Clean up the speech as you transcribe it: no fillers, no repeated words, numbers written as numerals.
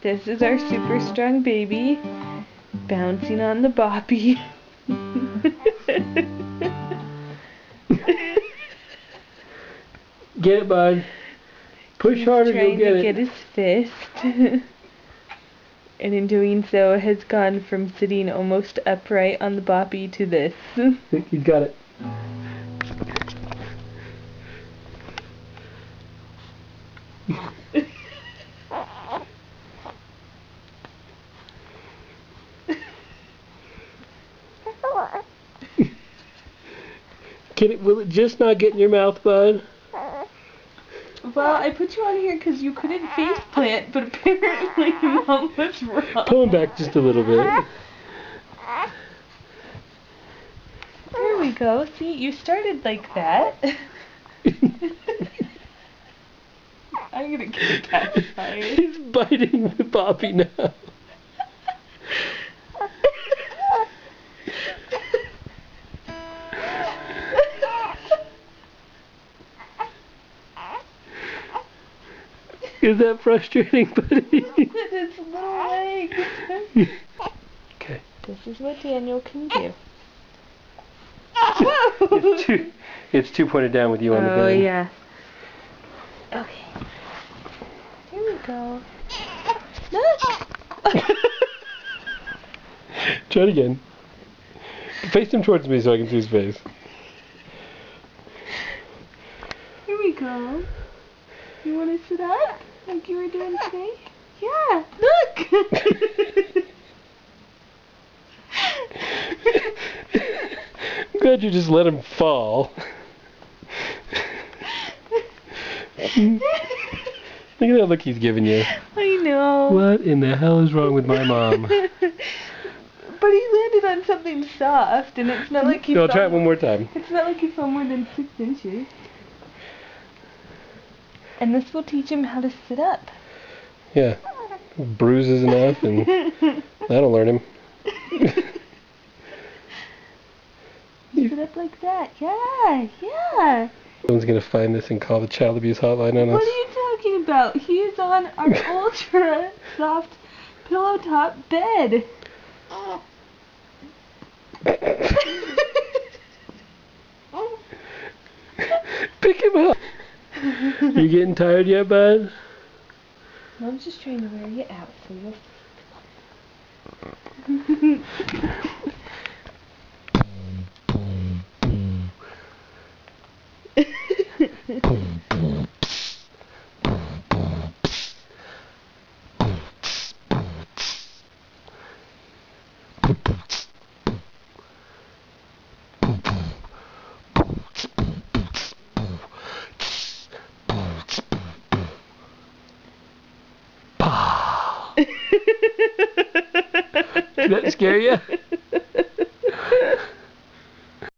This is our super strong baby bouncing on the boppy. Get it, bud. Push harder, you'll get it. Trying to get his fist. And in doing so has gone from sitting almost upright on the boppy to this. He's got it. Will it just not get in your mouth, bud? Well, I put you on here because you couldn't face plant, but apparently Mom was wrong. Pull him back just a little bit. There we go. See, you started like that. I'm gonna get pacified. He's biting the boppy now. Is that frustrating, buddy? His little legs. Okay. This is what Daniel can do. It's too pointed down with you on the Oh, gun. yeah. Okay. Here we go. Look! Try it again. Face him towards me so I can see his face. Here we go. You want to sit up? Like you were doing today? Yeah, look! I'm glad you just let him fall. Look at that look he's giving you. I know. What in the hell is wrong with my mom? But he landed on something soft, and it's not like he No, fell. try it one more time. It's not like he fell more than 6 inches. And this will teach him how to sit up. Yeah. Bruises enough, and that'll learn him. Sit up like that. Yeah, yeah. Someone's gonna find this and call the child abuse hotline on us. What are you talking about? He is on our ultra soft pillow top bed. Pick him up. You getting tired yet, bud? Mom's just trying to wear you out for you. Did that scare you?